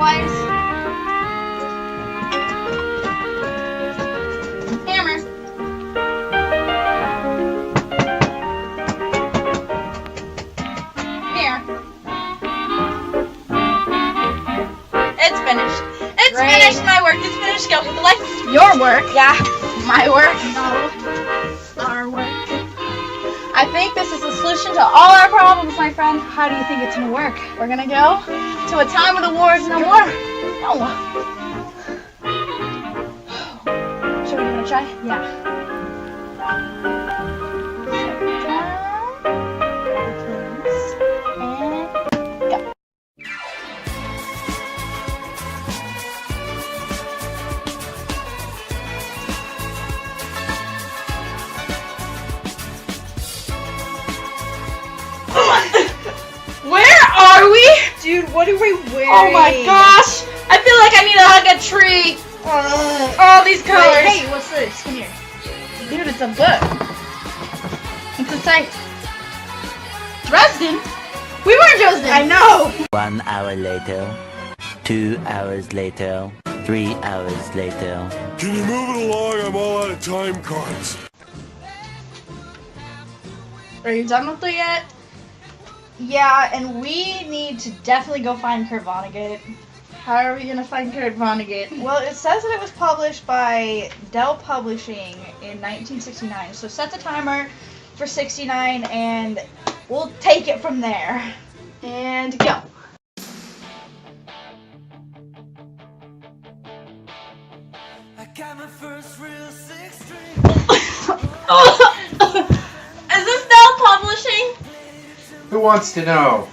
pliers. Hammer. Here. It's finished. It's Great. finished. My work is finished. Go with the lights. Your work. Yeah. My work. No. Our work. I think this is the solution to all our problems, my friend. How do you think it's gonna work? We're gonna go to a time where the war is no more. No. Should we give it a try? Yeah. And go. Where are we? Dude, what are we wearing? Oh my gosh! I feel like I need to hug a tree. All these colors. Wait, hey, what's this? Come here. Dude, it's a book. What's it say? Dresden? We were in Dresden. I know. 1 hour later, 2 hours later, 3 hours later. Can you move it along? I'm all out of time cards. Are you done with it yet? Yeah, and we need to definitely go find Kurt Vonnegut. How are we gonna find Kurt Vonnegut? Well, it says that it was published by Dell Publishing in 1969. So set the timer for 69 and we'll take it from there. And go. I got my first real 6-string. Is this Dell Publishing? Who wants to know?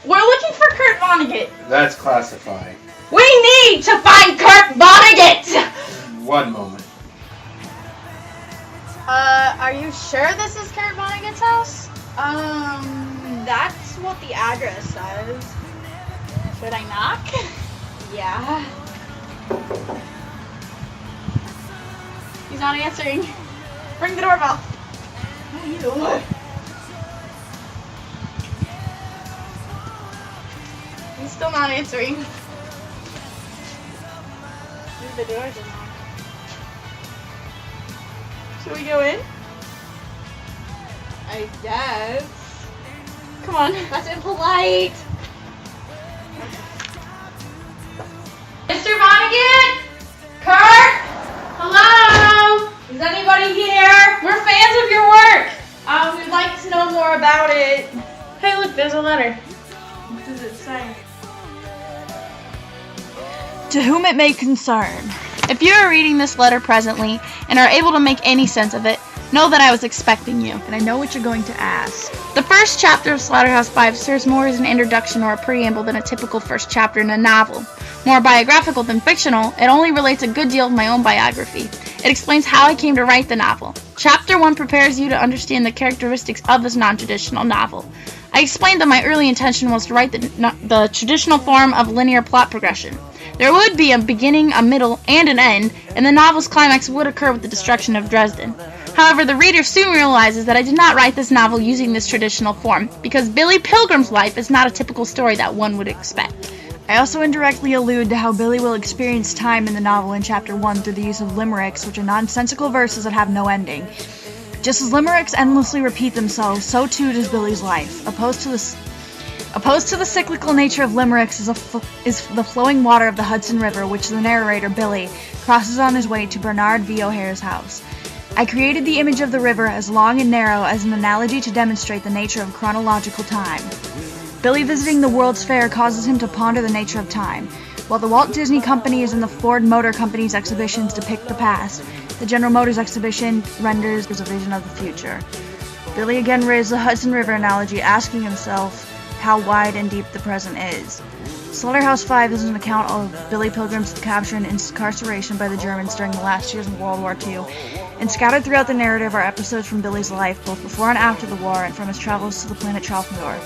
We're looking for Kurt Vonnegut. That's classified. We need to find Kurt Vonnegut! One moment. Are you sure this is Kurt Vonnegut's house? That's what the address says. Should I knock? Yeah. He's not answering. Ring the doorbell. He's still not answering. The door's unlocked. Should we go in? I guess. Come on. That's impolite. Mr. Vonnegut? Kurt? Hello? Is anybody here? We're fans of your work. We'd like to know more about it. Hey, look, there's a letter. What does it say? To whom it may concern. If you are reading this letter presently and are able to make any sense of it, know that I was expecting you. And I know what you're going to ask. The first chapter of Slaughterhouse-Five serves more as an introduction or a preamble than a typical first chapter in a novel. More biographical than fictional, it only relates a good deal of my own biography. It explains how I came to write the novel. Chapter 1 prepares you to understand the characteristics of this non-traditional novel. I explained that my early intention was to write the traditional form of linear plot progression. There would be a beginning, a middle, and an end, and the novel's climax would occur with the destruction of Dresden. However, the reader soon realizes that I did not write this novel using this traditional form, because Billy Pilgrim's life is not a typical story that one would expect. I also indirectly allude to how Billy will experience time in the novel in Chapter 1 through the use of limericks, which are nonsensical verses that have no ending. Just as limericks endlessly repeat themselves, so too does Billy's life. Opposed to the cyclical nature of limericks is the flowing water of the Hudson River, which the narrator, Billy, crosses on his way to Bernard V. O'Hare's house. I created the image of the river as long and narrow as an analogy to demonstrate the nature of chronological time. Billy visiting the World's Fair causes him to ponder the nature of time. While the Walt Disney Company's and the Ford Motor Company's exhibitions depict the past, the General Motors exhibition renders a vision of the future. Billy again raised the Hudson River analogy, asking himself how wide and deep the present is. Slaughterhouse-Five is an account of Billy Pilgrim's capture and incarceration by the Germans during the last years of World War II, and scattered throughout the narrative are episodes from Billy's life, both before and after the war, and from his travels to the planet Tralfamadore.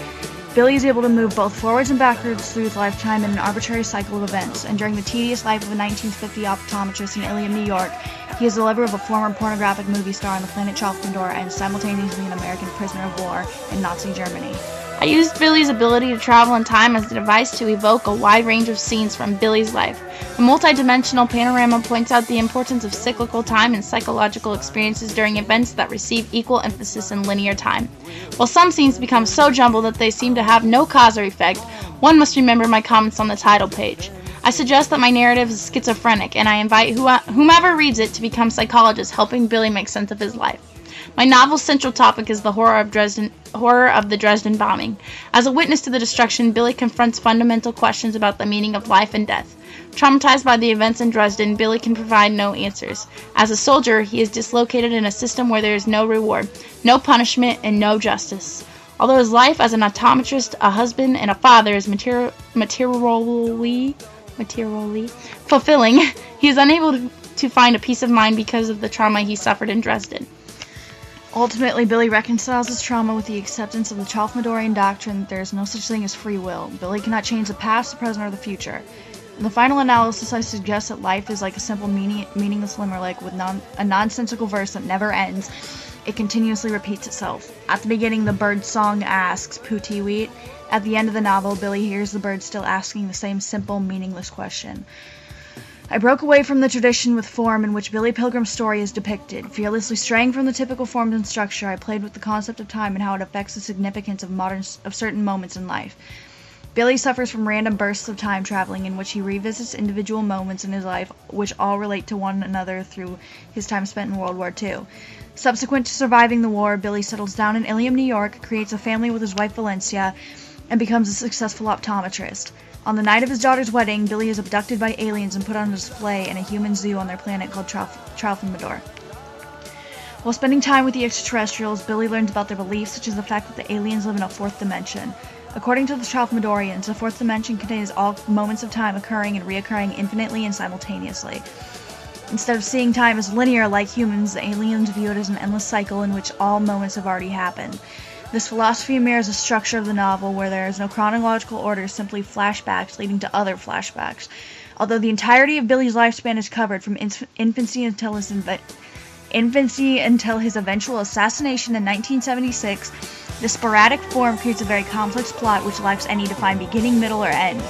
Billy is able to move both forwards and backwards through his lifetime in an arbitrary cycle of events, and during the tedious life of a 1950 optometrist in Ilium, New York, he is the lover of a former pornographic movie star on the planet Tralfamadore and simultaneously an American prisoner of war in Nazi Germany. I used Billy's ability to travel in time as a device to evoke a wide range of scenes from Billy's life. The multi-dimensional panorama points out the importance of cyclical time and psychological experiences during events that receive equal emphasis in linear time. While some scenes become so jumbled that they seem to have no cause or effect, one must remember my comments on the title page. I suggest that my narrative is schizophrenic, and I invite whomever reads it to become psychologists helping Billy make sense of his life. My novel's central topic is the horror of the Dresden bombing. As a witness to the destruction, Billy confronts fundamental questions about the meaning of life and death. Traumatized by the events in Dresden, Billy can provide no answers. As a soldier, he is dislocated in a system where there is no reward, no punishment, and no justice. Although his life as an optometrist, a husband, and a father is materially fulfilling, he is unable to find a peace of mind because of the trauma he suffered in Dresden. Ultimately, Billy reconciles his trauma with the acceptance of the Tralfamadorian doctrine that there is no such thing as free will. Billy cannot change the past, the present, or the future. In the final analysis, I suggest that life is like a simple, meaningless limerick with a nonsensical verse that never ends. It continuously repeats itself. At the beginning, the bird's song asks, "Pooty wheat?" At the end of the novel, Billy hears the bird still asking the same simple, meaningless question. I broke away from the tradition with form in which Billy Pilgrim's story is depicted. Fearlessly straying from the typical forms and structure, I played with the concept of time and how it affects the significance of certain moments in life. Billy suffers from random bursts of time traveling in which he revisits individual moments in his life which all relate to one another through his time spent in World War II. Subsequent to surviving the war, Billy settles down in Ilium, New York, creates a family with his wife Valencia, and becomes a successful optometrist. On the night of his daughter's wedding, Billy is abducted by aliens and put on display in a human zoo on their planet called Tralfamador. While spending time with the extraterrestrials, Billy learns about their beliefs, such as the fact that the aliens live in a fourth dimension. According to the Tralfamadorians, the fourth dimension contains all moments of time occurring and reoccurring infinitely and simultaneously. Instead of seeing time as linear like humans, the aliens view it as an endless cycle in which all moments have already happened. This philosophy mirrors the structure of the novel, where there is no chronological order, simply flashbacks leading to other flashbacks. Although the entirety of Billy's lifespan is covered from infancy until his eventual assassination in 1976, the sporadic form creates a very complex plot which lacks any defined beginning, middle, or end.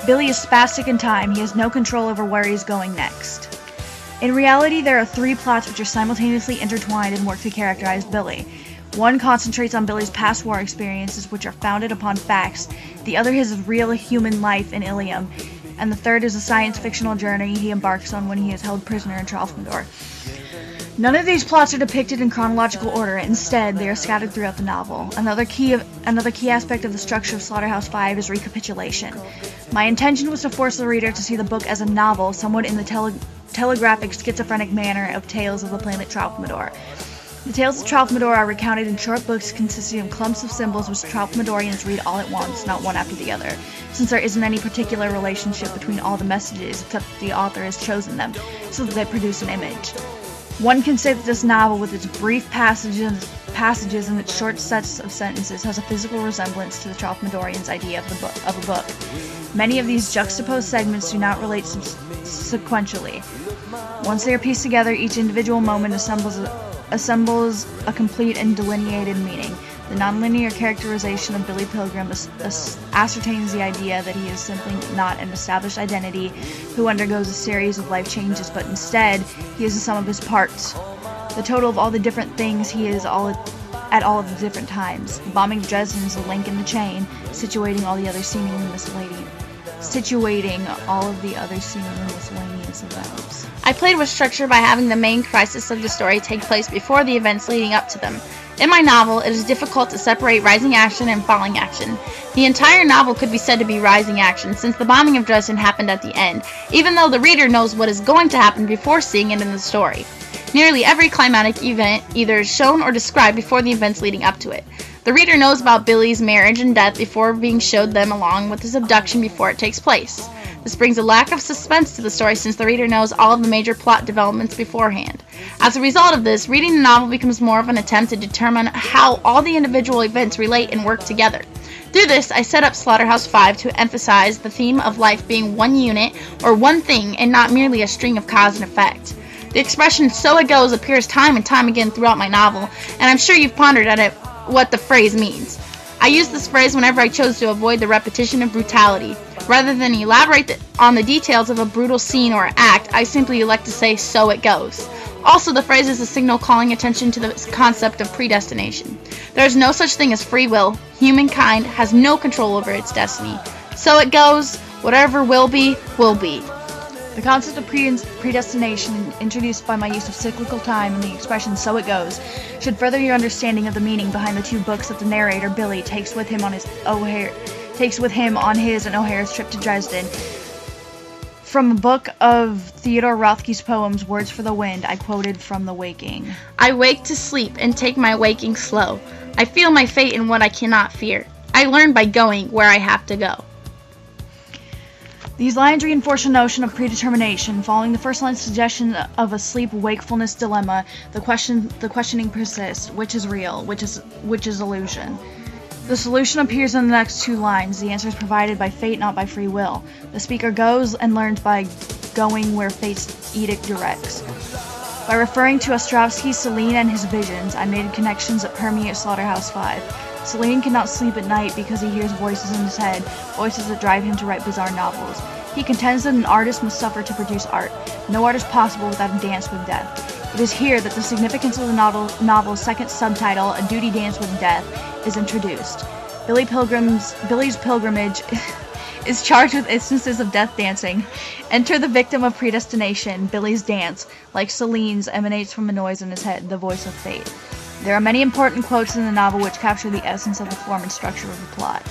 Billy is spastic in time. He has no control over where he is going next. In reality, there are three plots which are simultaneously intertwined and work to characterize Billy. One concentrates on Billy's past war experiences, which are founded upon facts. The other his real human life in Ilium. And the third is a science-fictional journey he embarks on when he is held prisoner in Tralfamador. None of these plots are depicted in chronological order. Instead, they are scattered throughout the novel. Another key aspect of the structure of Slaughterhouse-5 is recapitulation. My intention was to force the reader to see the book as a novel, somewhat in the telegraphic, schizophrenic manner of Tales of the Planet Tralfamador. The Tales of Tralfamador are recounted in short books consisting of clumps of symbols which Tralfamadorians read all at once, not one after the other, since there isn't any particular relationship between all the messages except that the author has chosen them, so that they produce an image. One can say that this novel, with its brief passages and its short sets of sentences, has a physical resemblance to the Tralfamadorians' idea of a book. Many of these juxtaposed segments do not relate sequentially. Once they are pieced together, each individual moment assembles a complete and delineated meaning. The nonlinear characterization of Billy Pilgrim ascertains the idea that he is simply not an established identity who undergoes a series of life changes, but instead, he is the sum of his parts. The total of all the different things he is at all of the different times. The bombing of Dresden is a link in the chain, situating all of the other seemingly miscellaneous events. I played with structure by having the main crisis of the story take place before the events leading up to them. In my novel, it is difficult to separate rising action and falling action. The entire novel could be said to be rising action, since the bombing of Dresden happened at the end, even though the reader knows what is going to happen before seeing it in the story. Nearly every climatic event either is shown or described before the events leading up to it. The reader knows about Billy's marriage and death before being showed them, along with his abduction before it takes place. This brings a lack of suspense to the story, since the reader knows all of the major plot developments beforehand. As a result of this, reading the novel becomes more of an attempt to determine how all the individual events relate and work together. Through this, I set up Slaughterhouse-5 to emphasize the theme of life being one unit or one thing and not merely a string of cause and effect. The expression "so it goes" appears time and time again throughout my novel, and I'm sure you've pondered at it what the phrase means. I used this phrase whenever I chose to avoid the repetition of brutality. Rather than elaborate on the details of a brutal scene or act, I simply elect to say, "so it goes." Also, the phrase is a signal calling attention to the concept of predestination. There is no such thing as free will. Humankind has no control over its destiny. So it goes, whatever will be, will be. The concept of predestination, introduced by my use of cyclical time and the expression "so it goes," should further your understanding of the meaning behind the two books that the narrator, Billy, takes with him on his and O'Hara's trip to Dresden. From a book of Theodore Rothke's poems, Words for the Wind, I quoted from The Waking. I wake to sleep and take my waking slow. I feel my fate in what I cannot fear. I learn by going where I have to go. These lines reinforce a notion of predetermination. Following the first line's suggestion of a sleep-wakefulness dilemma, the questioning persists: which is real, which is illusion? The solution appears in the next two lines. The answer is provided by fate, not by free will. The speaker goes and learns by going where fate's edict directs. By referring to Ostrovsky's Celine and his visions, I made connections that permeate Slaughterhouse-Five. Celine cannot sleep at night because he hears voices in his head, voices that drive him to write bizarre novels. He contends that an artist must suffer to produce art. No art is possible without a dance with death. It is here that the significance of the novel's second subtitle, A Duty Dance with Death, is introduced. Billy's pilgrimage is charged with instances of death dancing. Enter the victim of predestination. Billy's dance, like Celine's, emanates from a noise in his head, the voice of fate. There are many important quotes in the novel which capture the essence of the form and structure of the plot.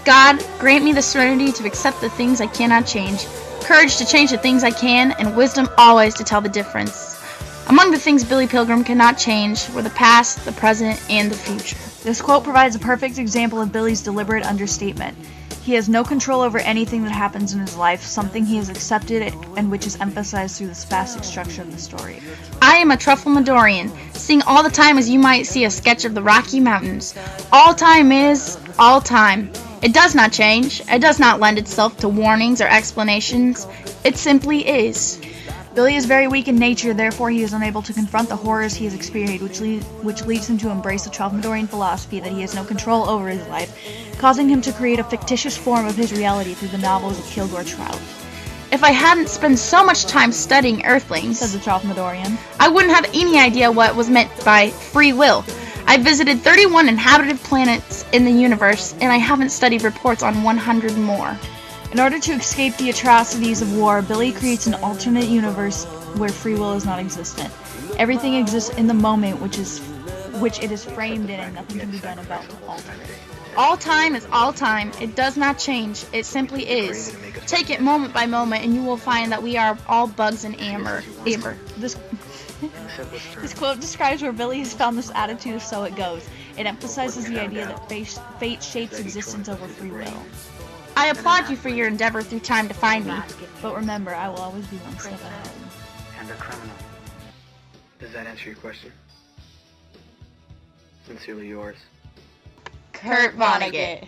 God, grant me the serenity to accept the things I cannot change, courage to change the things I can, and wisdom always to tell the difference. Among the things Billy Pilgrim cannot change were the past, the present, and the future. This quote provides a perfect example of Billy's deliberate understatement. He has no control over anything that happens in his life, something he has accepted and which is emphasized through the spastic structure of the story. I am a truffle Midorian, seeing all the time as you might see a sketch of the Rocky Mountains. All time is all time. It does not change. It does not lend itself to warnings or explanations. It simply is. Billy is very weak in nature, therefore he is unable to confront the horrors he has experienced, which leads him to embrace the Tralfamadorian philosophy that he has no control over his life, causing him to create a fictitious form of his reality through the novels of Kilgore Trout. If I hadn't spent so much time studying Earthlings, Says the Tralfamadorian, I wouldn't have any idea what was meant by free will. I visited 31 inhabited planets in the universe, and I haven't studied reports on 100 more. In order to escape the atrocities of war, Billy creates an alternate universe where free will is not existent. Everything exists in the moment which it is framed in, and nothing can be done about to alter it. All time is all time. It does not change. It simply is. Take it moment by moment, and you will find that we are all bugs in amber. This quote describes where Billy has found this attitude of "so it goes." It emphasizes the idea that fate shapes existence over free will. I applaud you for your endeavor through time to find me. But remember, I will always be one step ahead. And a criminal. Does that answer your question? Sincerely yours. Kurt Vonnegut.